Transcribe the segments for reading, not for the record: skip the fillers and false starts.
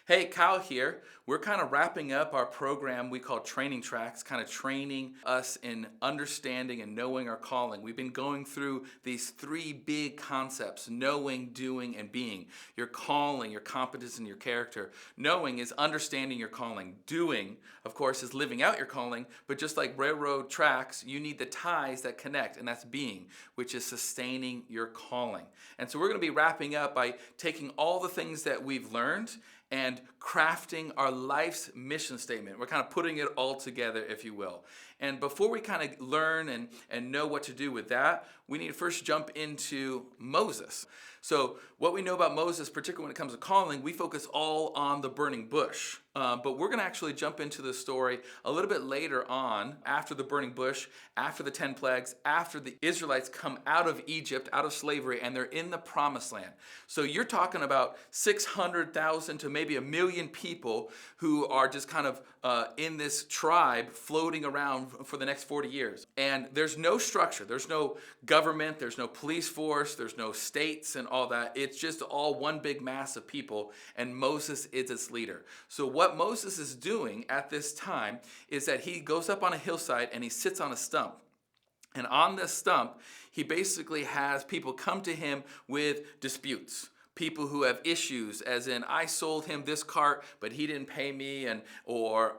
Hey, Kyle here. We're kind of wrapping up our program we call Training Tracks, kind of training us in understanding and knowing our calling. We've been going through these three big concepts: knowing, doing, and being. Your calling, your competence, and your character. Knowing is understanding your calling. Doing, of course, is living out your calling, but just like railroad tracks, you need the ties that connect, and that's being, which is sustaining your calling. And so we're going to be wrapping up by taking all the things that we've learned and crafting our life's mission statement. We're kind of putting it all together, if you will. And before we kind of learn and know what to do with that, we need to first jump into Moses. So what we know about Moses, particularly when it comes to calling, we focus all on the burning bush. But we're going to actually jump into the story a little bit later on, after the burning bush, after the 10 plagues, after the Israelites come out of Egypt, out of slavery, and they're in the promised land. So you're talking about 600,000 to maybe 1 million people who are just kind of in this tribe floating around for the next 40 years. And there's no structure. There's no government. There's no police force. There's no states and all that. It's just all one big mass of people, and Moses is its leader. So what Moses is doing at this time is that he goes up on a hillside and he sits on a stump. And on this stump, he basically has people come to him with disputes. People who have issues, as in, I sold him this cart, but he didn't pay me, or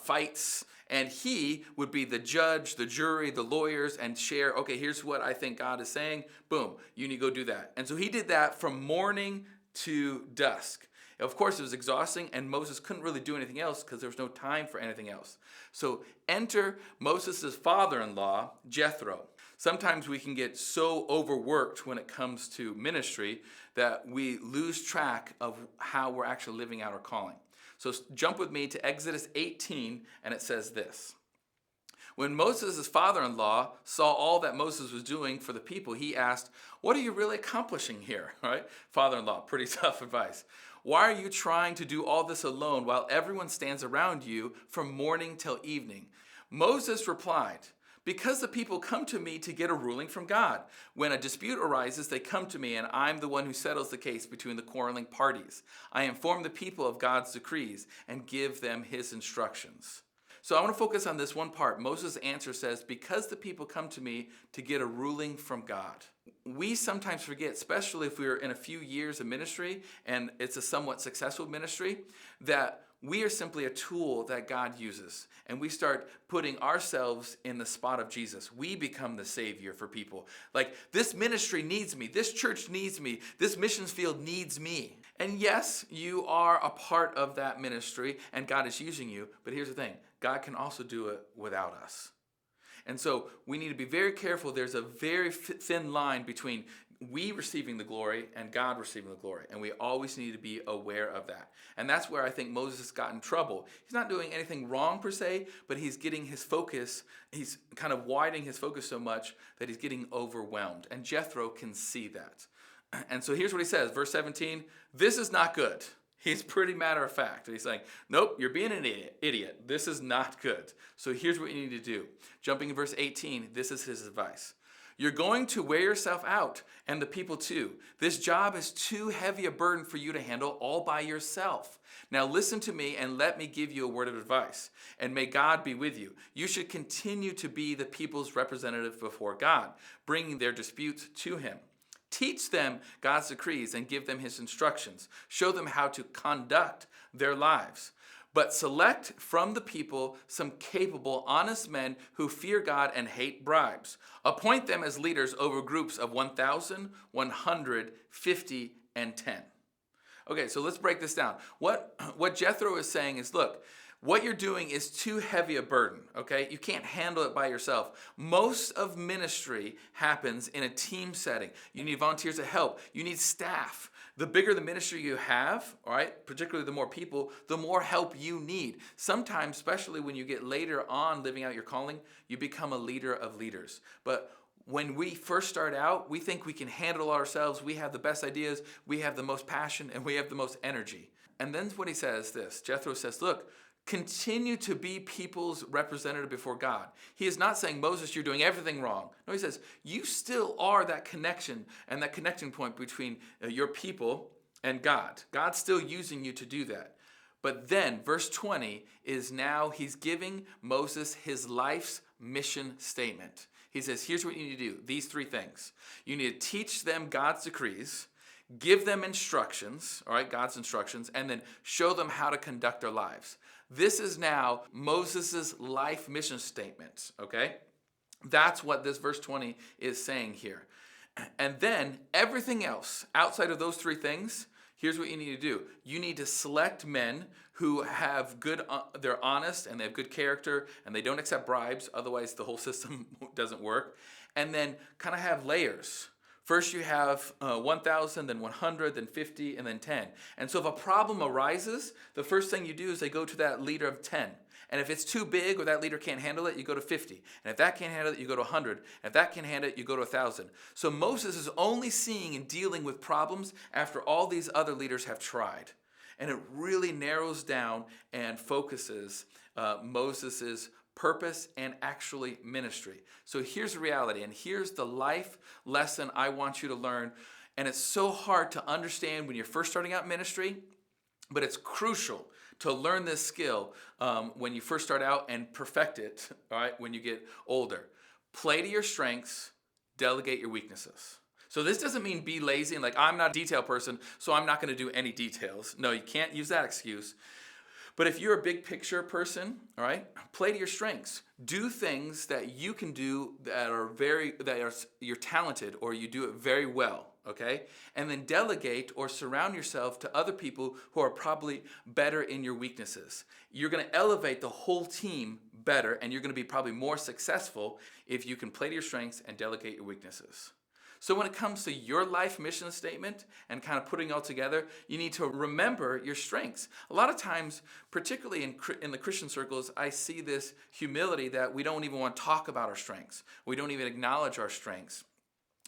fights. And he would be the judge, the jury, the lawyers, and share, okay, here's what I think God is saying. Boom, you need to go do that. And so he did that from morning to dusk. Of course, it was exhausting, and Moses couldn't really do anything else because there was no time for anything else. So enter Moses' father-in-law, Jethro. Sometimes we can get so overworked when it comes to ministry that we lose track of how we're actually living out our calling. So jump with me to Exodus 18, and it says this. When Moses' father-in-law saw all that Moses was doing for the people, he asked, "What are you really accomplishing here?" Right? Father-in-law, pretty tough advice. "Why are you trying to do all this alone while everyone stands around you from morning till evening?" Moses replied, "Because the people come to me to get a ruling from God. When a dispute arises, they come to me, and I'm the one who settles the case between the quarreling parties. I inform the people of God's decrees and give them his instructions." So I want to focus on this one part. Moses' answer says, because the people come to me to get a ruling from God. We sometimes forget, especially if we're in a few years of ministry and it's a somewhat successful ministry, that we are simply a tool that God uses. And we start putting ourselves in the spot of Jesus. We become the savior for people. Like, this ministry needs me. This church needs me. This missions field needs me. And yes, you are a part of that ministry and God is using you. But here's the thing. God can also do it without us. And so we need to be very careful. There's a very thin line between we receiving the glory and God receiving the glory. And we always need to be aware of that. And that's where I think Moses got in trouble. He's not doing anything wrong per se, but he's getting his focus, he's kind of widening his focus so much that he's getting overwhelmed. And Jethro can see that. And so here's what he says, verse 17, "This is not good." He's pretty matter of fact. He's like, nope, you're being an idiot. This is not good. So here's what you need to do. Jumping in verse 18, this is his advice. "You're going to wear yourself out, and the people too. This job is too heavy a burden for you to handle all by yourself. Now listen to me and let me give you a word of advice. And may God be with you. You should continue to be the people's representative before God, bringing their disputes to him. Teach them God's decrees and give them his instructions. Show them how to conduct their lives. But select from the people some capable, honest men who fear God and hate bribes. Appoint them as leaders over groups of 1,000, 100, 50, and 10. Okay, so let's break this down. What Jethro is saying is, look, what you're doing is too heavy a burden, okay? You can't handle it by yourself. Most of ministry happens in a team setting. You need volunteers to help. You need staff. The bigger the ministry you have, all right, particularly the more people, the more help you need. Sometimes, especially when you get later on living out your calling, you become a leader of leaders. But when we first start out, we think we can handle it ourselves. We have the best ideas. We have the most passion, and we have the most energy. And then when he says this, Jethro says, look, continue to be people's representative before God. He is not saying, Moses, you're doing everything wrong. No, he says, you still are that connection and that connecting point between your people and God. God's still using you to do that. But then verse 20 is now he's giving Moses his life's mission statement. He says, here's what you need to do. These three things. You need to teach them God's decrees, give them instructions, all right, God's instructions, and then show them how to conduct their lives. This is now Moses' life mission statement, okay? That's what this verse 20 is saying here. And then everything else outside of those three things, here's what you need to do. You need to select men who have they're honest and they have good character and they don't accept bribes. Otherwise, the whole system doesn't work. And then kind of have layers. First, you have 1,000, then 100, then 50, and then 10. And so if a problem arises, the first thing you do is they go to that leader of 10. And if it's too big or that leader can't handle it, you go to 50. And if that can't handle it, you go to 100. And if that can't handle it, you go to 1,000. So Moses is only seeing and dealing with problems after all these other leaders have tried. And it really narrows down and focuses Moses' purpose and actually ministry. So here's the reality, and here's the life lesson I want you to learn. And it's so hard to understand when you're first starting out in ministry, but it's crucial to learn this skill when you first start out and perfect it, all right, when you get older. Play to your strengths, delegate your weaknesses. So this doesn't mean be lazy and like, I'm not a detail person, so I'm not going to do any details. No, you can't use that excuse. But if you're a big picture person, all right, play to your strengths. Do things that you can do you're talented or you do it very well, okay? And then delegate or surround yourself to other people who are probably better in your weaknesses. You're going to elevate the whole team better, and you're going to be probably more successful if you can play to your strengths and delegate your weaknesses. So when it comes to your life mission statement and kind of putting it all together, you need to remember your strengths. A lot of times, particularly in the Christian circles, I see this humility that we don't even want to talk about our strengths. We don't even acknowledge our strengths.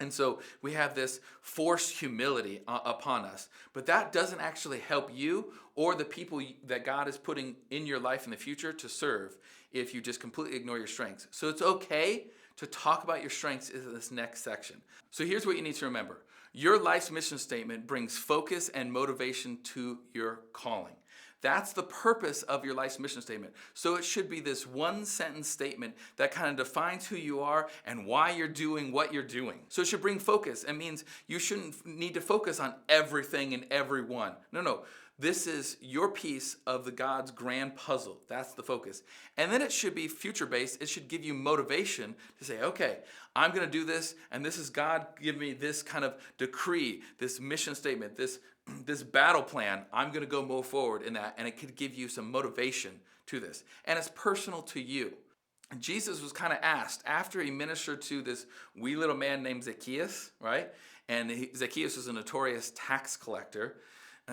And so we have this forced humility upon us. But that doesn't actually help you or the people that God is putting in your life in the future to serve if you just completely ignore your strengths. So it's okay to talk about your strengths in this next section. So here's what you need to remember. Your life's mission statement brings focus and motivation to your calling. That's the purpose of your life's mission statement. So it should be this one sentence statement that kind of defines who you are and why you're doing what you're doing. So it should bring focus. It means you shouldn't need to focus on everything and everyone. No. This is your piece of the God's grand puzzle. That's the focus. And then it should be future-based. It should give you motivation to say, okay, I'm going to do this, and this is God give me this kind of decree, this mission statement, this battle plan. I'm going to go move forward in that, and it could give you some motivation to this. And it's personal to you. Jesus was kind of asked after he ministered to this wee little man named Zacchaeus, right? And Zacchaeus was a notorious tax collector.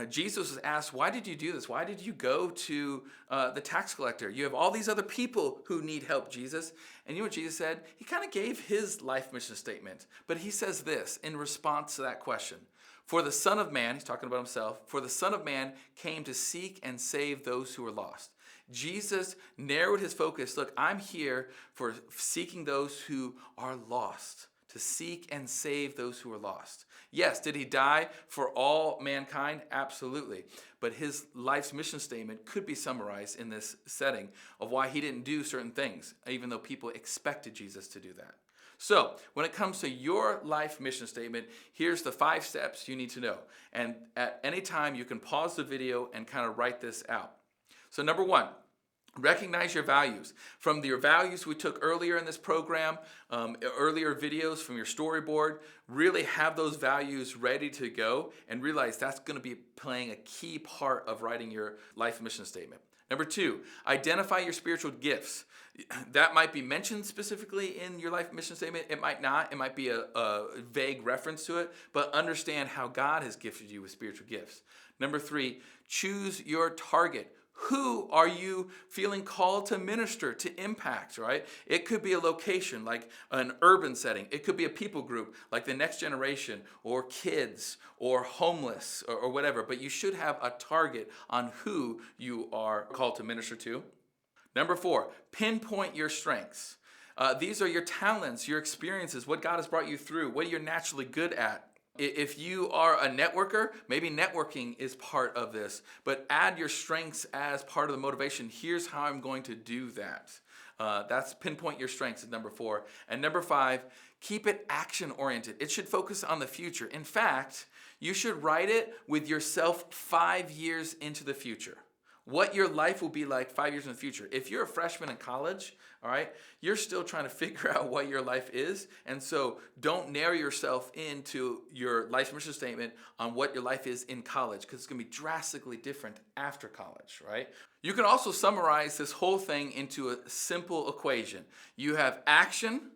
Jesus was asked, why did you do this? Why did you go to the tax collector? You have all these other people who need help, Jesus. And you know what Jesus said? He kind of gave his life mission statement. But he says this in response to that question. For the Son of Man, he's talking about himself, for the Son of Man came to seek and save those who are lost. Jesus narrowed his focus. Look, I'm here for seeking those who are lost, to seek and save those who are lost. Yes, did he die for all mankind? Absolutely. But his life's mission statement could be summarized in this setting of why he didn't do certain things, even though people expected Jesus to do that. So when it comes to your life mission statement, here's the 5 steps you need to know. And at any time, you can pause the video and kind of write this out. So number 1, recognize your values. From your values we took earlier in this program, earlier videos from your storyboard, really have those values ready to go and realize that's going to be playing a key part of writing your life mission statement. Number 2, identify your spiritual gifts. That might be mentioned specifically in your life mission statement. It might not. It might be a vague reference to it, but understand how God has gifted you with spiritual gifts. Number 3, choose your target. Who are you feeling called to minister, to impact, right? It could be a location like an urban setting. It could be a people group like the next generation or kids or homeless or whatever. But you should have a target on who you are called to minister to. Number 4, pinpoint your strengths. These are your talents, your experiences, what God has brought you through, what you're naturally good at. If you are a networker, maybe networking is part of this, but add your strengths as part of the motivation. Here's how I'm going to do that. That's pinpoint your strengths is number 4. And number 5, keep it action oriented. It should focus on the future. In fact, you should write it with yourself 5 years into the future. What your life will be like 5 years in the future. If you're a freshman in college, all right, you're still trying to figure out what your life is. And so don't narrow yourself into your life mission statement on what your life is in college, because it's going to be drastically different after college, right? You can also summarize this whole thing into a simple equation. You have action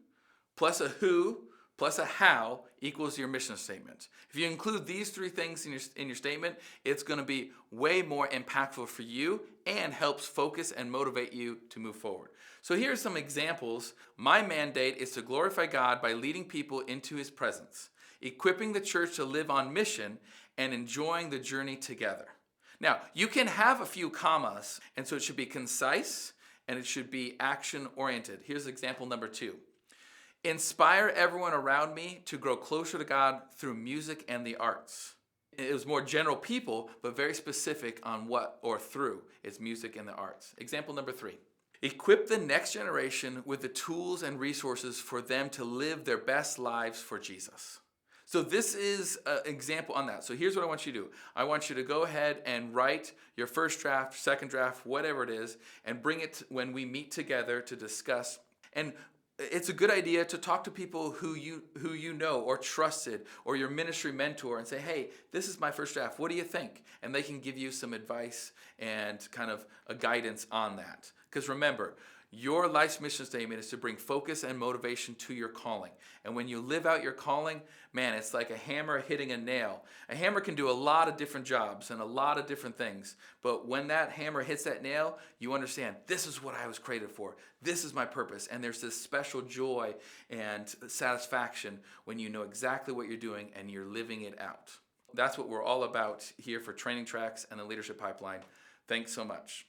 plus a who plus a how equals your mission statement. If you include these 3 things in your statement, it's going to be way more impactful for you and helps focus and motivate you to move forward. So here are some examples. My mandate is to glorify God by leading people into His presence, equipping the church to live on mission, and enjoying the journey together. Now, you can have a few commas, and so it should be concise and it should be action oriented. Here's example number 2. Inspire everyone around me to grow closer to God through music and the arts. It was more general people, but very specific on what or through. It's music and the arts. Example number 3. Equip the next generation with the tools and resources for them to live their best lives for Jesus. So this is an example on that. So here's what I want you to do. I want you to go ahead and write your first draft, second draft, whatever it is, and bring it when we meet together to discuss. And it's a good idea to talk to people who you know or trusted, or your ministry mentor, and say, hey, this is my first draft. What do you think? And they can give you some advice and kind of a guidance on that. Because remember, your life's mission statement is to bring focus and motivation to your calling. And when you live out your calling, man, it's like a hammer hitting a nail. A hammer can do a lot of different jobs and a lot of different things. But when that hammer hits that nail, you understand, this is what I was created for. This is my purpose. And there's this special joy and satisfaction when you know exactly what you're doing and you're living it out. That's what we're all about here for Training Tracks and the Leadership Pipeline. Thanks so much.